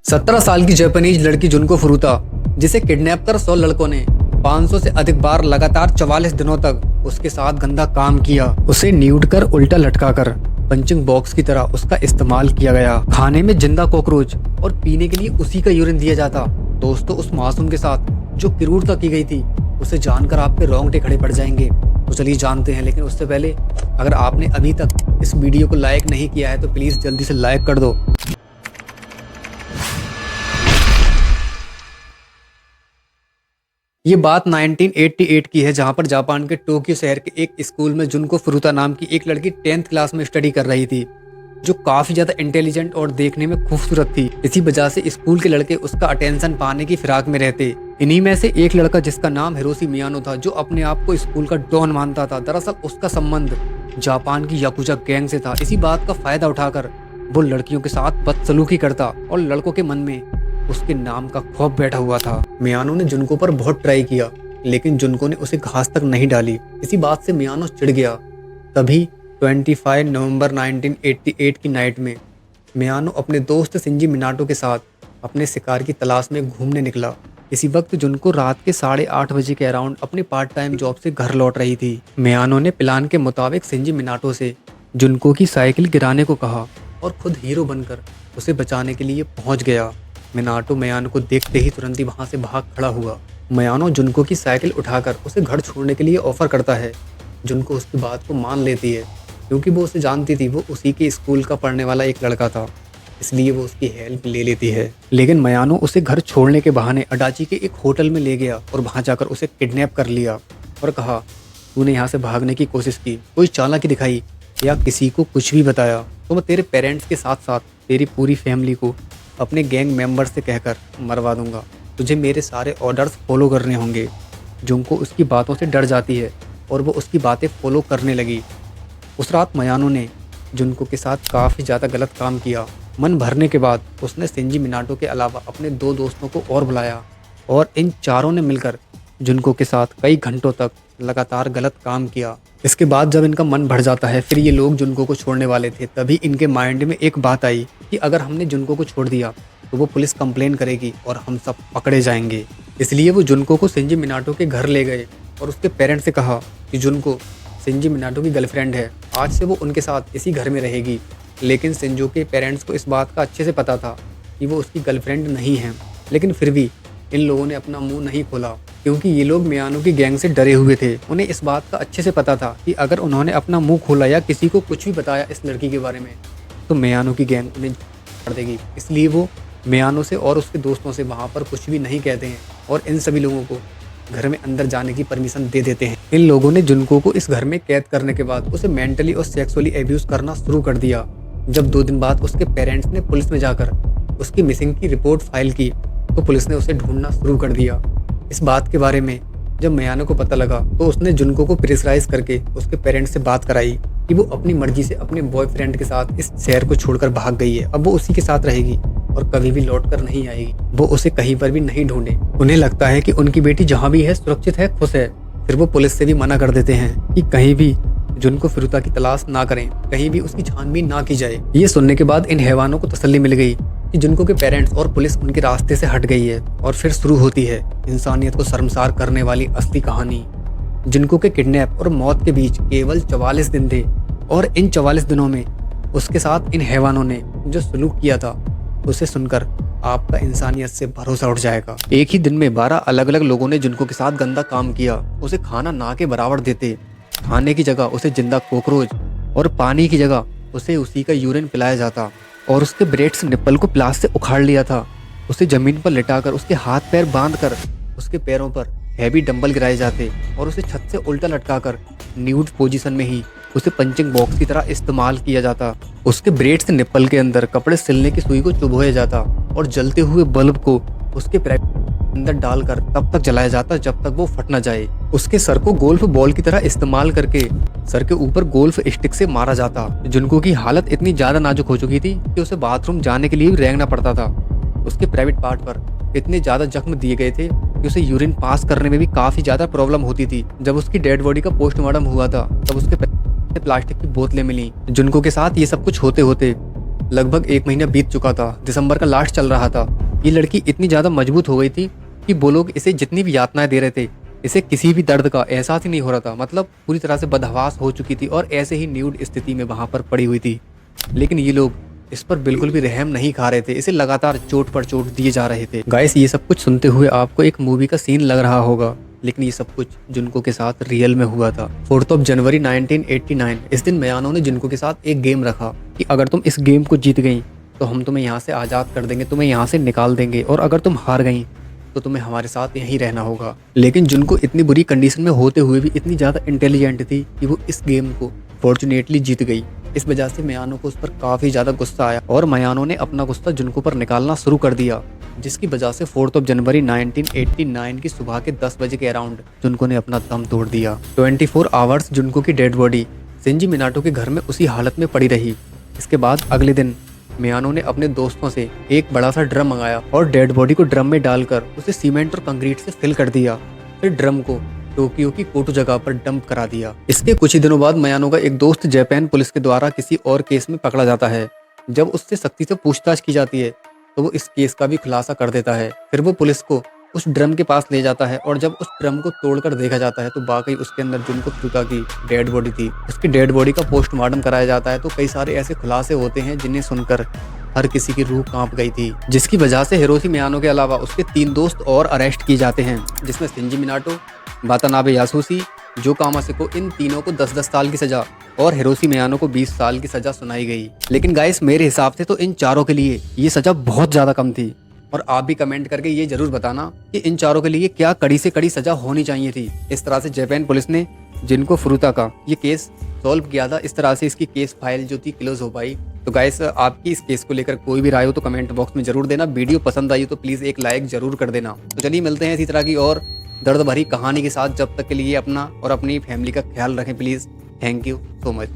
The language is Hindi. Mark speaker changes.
Speaker 1: 17 साल की जापानीज लड़की जुनको फुरुता, जिसे किडनैप कर 100 लड़कों ने 500 से अधिक बार लगातार 44 दिनों तक उसके साथ गंदा काम किया। उसे न्यूड कर उल्टा लटका कर पंचिंग बॉक्स की तरह उसका इस्तेमाल किया गया। खाने में जिंदा कॉकरोच और पीने के लिए उसी का यूरिन दिया जाता। दोस्तों, उस मासूम के साथ जो क्रूरता की गई थी उसे जानकर आपके रोंगटे खड़े पड़ जाएंगे। तो चलिए जानते हैं, लेकिन उससे पहले अगर आपने अभी तक इस वीडियो को लाइक नहीं किया है तो प्लीज जल्दी से लाइक कर दो। ये बात 1988 की है, जहां पर जापान के टोक्यो शहर के एक स्कूल में जुनको फुरुता नाम की एक लड़की 10th क्लास में स्टडी कर रही थी, जो काफी ज्यादा इंटेलिजेंट और देखने में खूबसूरत थी। इसी वजह से स्कूल के लड़के उसका अटेंशन पाने की फिराक में रहते। इन्हीं में से एक लड़का, जिसका नाम हिरोशी मियानो था, जो अपने आप को स्कूल का डॉन मानता था। दरअसल उसका संबंध जापान की याकुजा गैंग से था। इसी बात का फायदा उठाकर वो लड़कियों के साथ बदसलूकी करता और लड़कों के मन में उसके नाम का खौफ बैठा हुआ था। मियानो ने जुनको पर बहुत ट्राई किया, लेकिन जुनको ने उसे घास तक नहीं डाली। इसी बात से मियानो चिढ़ गया। तभी 25 नवंबर 1988 की नाइट में मियानो अपने दोस्त शिंजी मिनाटो के साथ अपने शिकार की तलाश में घूमने निकला। इसी वक्त जुनको रात के 8:30 बजे के अराउंड अपने पार्ट टाइम जॉब से घर लौट रही थी। मियानो ने प्लान के मुताबिक शिंजी मिनाटो से जुनको की साइकिल गिराने को कहा और खुद हीरो बनकर उसे बचाने के लिए पहुंच गया। मिनाटो मियानो को देखते ही तुरंत ही वहां से भाग खड़ा हुआ। मियानो जुनको की साइकिल उठाकर उसे घर छोड़ने के लिए ऑफर करता है। जुनको उसकी बात को मान लेती है, क्योंकि वो उसे जानती थी वो उसी के स्कूल का पढ़ने वाला एक लड़का था, इसलिए वो उसकी हेल्प ले लेती है। लेकिन मियानो उसे घर छोड़ने के बहाने अडाची के एक होटल में ले गया और वहां जाकर उसे किडनैप कर लिया और कहा, तूने यहाँ से भागने की कोशिश की, कोई चालाकी दिखाई या किसी को कुछ भी बताया तो मैं तेरे पेरेंट्स के साथ साथ तेरी पूरी फैमिली को अपने गैंग मेंबर से कहकर मरवा दूंगा। तुझे मेरे सारे ऑर्डर्स फॉलो करने होंगे। जुनको उसकी बातों से डर जाती है और वो उसकी बातें फॉलो करने लगी। उस रात मियानो ने जुनको के साथ काफ़ी ज़्यादा गलत काम किया। मन भरने के बाद उसने शिंजी मिनाटो के अलावा अपने 2 दोस्तों को और बुलाया और इन चारों ने मिलकर जुनको के साथ कई घंटों तक लगातार गलत काम किया। इसके बाद जब इनका मन भर जाता है, फिर ये लोग जुनको को छोड़ने वाले थे। तभी इनके माइंड में एक बात आई कि अगर हमने जुनको को छोड़ दिया तो वो पुलिस कंप्लेन करेगी और हम सब पकड़े जाएंगे। इसलिए वो जुनको को शिंजी मिनाटो के घर ले गए और उसके पेरेंट्स से कहा कि जुनको शिंजी मिनाटो की गर्लफ्रेंड है, आज से वो उनके साथ इसी घर में रहेगी। लेकिन शिंजो के पेरेंट्स को इस बात का अच्छे से पता था कि वो उसकी गर्लफ्रेंड नहीं है, लेकिन फिर भी इन लोगों ने अपना मुंह नहीं खोला, क्योंकि ये लोग मियानो की गैंग से डरे हुए थे। उन्हें इस बात का अच्छे से पता था कि अगर उन्होंने अपना मुंह खोला या किसी को कुछ भी बताया इस लड़की के बारे में तो मियानो की गैंग उन्हें मार देगी। इसलिए वो मियानो से और उसके दोस्तों से वहाँ पर कुछ भी नहीं कहते हैं और इन सभी लोगों को घर में अंदर जाने की परमिशन दे देते हैं। इन लोगों ने जुनको को इस घर में कैद करने के बाद उसे मेंटली और सेक्सुअली एब्यूज करना शुरू कर दिया। जब 2 दिन बाद उसके पेरेंट्स ने पुलिस में जाकर उसकी मिसिंग की रिपोर्ट फाइल की तो पुलिस ने उसे ढूंढना शुरू कर दिया। इस बात के बारे में जब मियानो को पता लगा तो उसने जुनको को प्रेशराइज करके उसके पेरेंट्स से बात कराई कि वो अपनी मर्जी से अपने बॉयफ्रेंड के साथ इस शहर को छोड़कर भाग गई है। अब वो उसी के साथ रहेगी और कभी भी लौट कर नहीं आएगी। वो उसे कहीं पर भी नहीं ढूंढे। उन्हें लगता है कि उनकी बेटी जहाँ भी है सुरक्षित है, खुश है। फिर वो पुलिस से भी मना कर देते हैं कि कहीं भी जुनको फुरुता की तलाश ना करें, कहीं भी उसकी छानबीन ना की जाए। ये सुनने के बाद इन हैवानों को तसल्ली मिल गई कि जुनको के पेरेंट्स और पुलिस उनके रास्ते से हट गई है। और फिर शुरू होती है इंसानियत को शर्मसार करने वाली असली कहानी। जुनको के किडनैप और मौत के बीच केवल 44 दिन थे और इन 44 दिनों में उसके साथ इन हैवानों ने जो सलूक किया था उसे सुनकर आपका इंसानियत से भरोसा उठ जाएगा। एक ही दिन में 12 अलग अलग लोगों ने जुनको के साथ गंदा काम किया। उसे खाना ना के बराबर देते, खाने की जगह उसे जिंदा कॉकरोच और पानी की जगह उसे उसी का यूरिन पिलाया जाता और उसके ब्रेड्स निप्पल को प्लास से उखाड़ लिया था। उसे जमीन पर लिटाकर उसके हाथ पैर बांधकर उसके पैरों पर हैवी डंबल गिराए जाते और उसे छत से उल्टा लटकाकर न्यूड पोजीशन में ही उसे पंचिंग बॉक्स की तरह इस्तेमाल किया जाता। उसके ब्रेड्स निप्पल के अंदर कपड़े सिलने की सुई को चुभोया जाता और जलते हुए बल्ब को उसके अंदर डालकर तब तक जलाया जाता जब तक वो फट न जाए। उसके सर को गोल्फ बॉल की तरह इस्तेमाल करके सर के ऊपर गोल्फ स्टिक से मारा जाता। जुनको की हालत इतनी ज्यादा नाजुक हो चुकी थी कि उसे बाथरूम जाने के लिए भी रेंगना पड़ता था। उसके प्राइवेट पार्ट पर इतने ज्यादा जख्म दिए गए थे कि उसे यूरिन पास करने में भी काफी ज्यादा प्रॉब्लम होती थी। जब उसकी डेड बॉडी का पोस्टमार्टम हुआ था तब उसके प्लास्टिक की बोतलें मिली। जुनको के साथ ये सब कुछ होते होते लगभग 1 महीना बीत चुका था, दिसंबर का लास्ट चल रहा था। ये लड़की इतनी ज़्यादा मजबूत हो गई थी कि वो लोग इसे जितनी भी यातनाएं दे रहे थे, इसे किसी भी दर्द का एहसास ही नहीं हो रहा था। मतलब पूरी तरह से बदहवास हो चुकी थी और ऐसे ही न्यूड स्थिति में वहाँ पर पड़ी हुई थी। लेकिन ये लोग इस पर बिल्कुल भी रहम नहीं खा रहे थे, इसे लगातार चोट पर चोट दिए जा रहे थे। गाइस, ये सब कुछ सुनते हुए आपको एक मूवी का सीन लग रहा होगा, लेकिन ये सब कुछ जुनको के साथ रियल में हुआ था। 4 जनवरी 1989 इस दिन मयानो ने जुनको के साथ एक गेम रखा कि अगर तुम इस गेम को जीत गई तो हम तुम्हें यहाँ से आज़ाद कर देंगे, तुम्हें यहाँ से निकाल देंगे, और अगर तुम हार गई तो तुम्हें हमारे साथ यहीं रहना होगा। लेकिन जुनको इतनी बुरी कंडीशन में होते हुए भी इतनी ज़्यादा इंटेलिजेंट थी कि वो इस गेम को फॉर्चुनेटली जीत गई। इस वजह से मयानो को उस पर काफ़ी ज़्यादा गुस्सा आया और मयानो ने अपना गुस्सा जुनको पर निकालना शुरू कर दिया, जिसकी वजह से 4 जनवरी 1989 की सुबह के 10 बजे के अराउंड जुनको ने अपना दम तोड़ दिया। 24 आवर्स जुनको की डेड बॉडी शिंजी मिनाटो के घर में उसी हालत में पड़ी रही। इसके बाद अगले दिन मयानो ने अपने दोस्तों से एक बड़ा सा ड्रम मंगाया और डेड बॉडी को ड्रम में डालकर उसे सीमेंट और कंक्रीट से फिल कर दिया। फिर ड्रम को टोक्यो की कोटो जगह पर डंप करा दिया। इसके कुछ ही दिनों बाद मयानो का एक दोस्त जापान पुलिस के द्वारा किसी और केस में पकड़ा जाता है। जब उससे सख्ती से पूछताछ की जाती है तो वो इस केस का भी खुलासा कर देता है। फिर वो पुलिस को उस ड्रम के पास ले जाता है और जब उस ड्रम को तोड़कर देखा जाता है तो वाकई उसके अंदर जुनको फुरुता की डेड बॉडी थी। उसकी डेड बॉडी का पोस्टमार्टम कराया जाता है तो कई सारे ऐसे खुलासे होते हैं जिन्हें सुनकर हर किसी की रूह कांप गई थी, जिसकी वजह से हिरोशी मयानो के अलावा उसके 3 दोस्त और अरेस्ट किए जाते हैं, जिसमें शिंजी मिनाटो, वातानाबे यासुशी, जो कामासेको, इन तीनों को 10-10 साल की सजा और हिरोशी मयानो को 20 साल की सजा सुनाई गई। लेकिन गाइस, मेरे हिसाब से तो इन चारों के लिए ये सजा बहुत ज्यादा कम थी, और आप भी कमेंट करके ये जरूर बताना कि इन चारों के लिए क्या कड़ी से कड़ी सजा होनी चाहिए थी। इस तरह से जापान पुलिस ने जिनको फुरुता का ये केस सॉल्व किया था, इस तरह से इसकी केस फाइल जो थी क्लोज हो पाई। तो गाइस, आपकी इस केस को लेकर कोई भी राय हो तो कमेंट बॉक्स में जरूर देना। वीडियो पसंद आई हो तो प्लीज़ एक लाइक जरूर कर देना। तो चलिए मिलते हैं इसी तरह की और दर्द भरी कहानी के साथ। जब तक के लिए अपना और अपनी फैमिली का ख्याल रखें please. Thank you so much.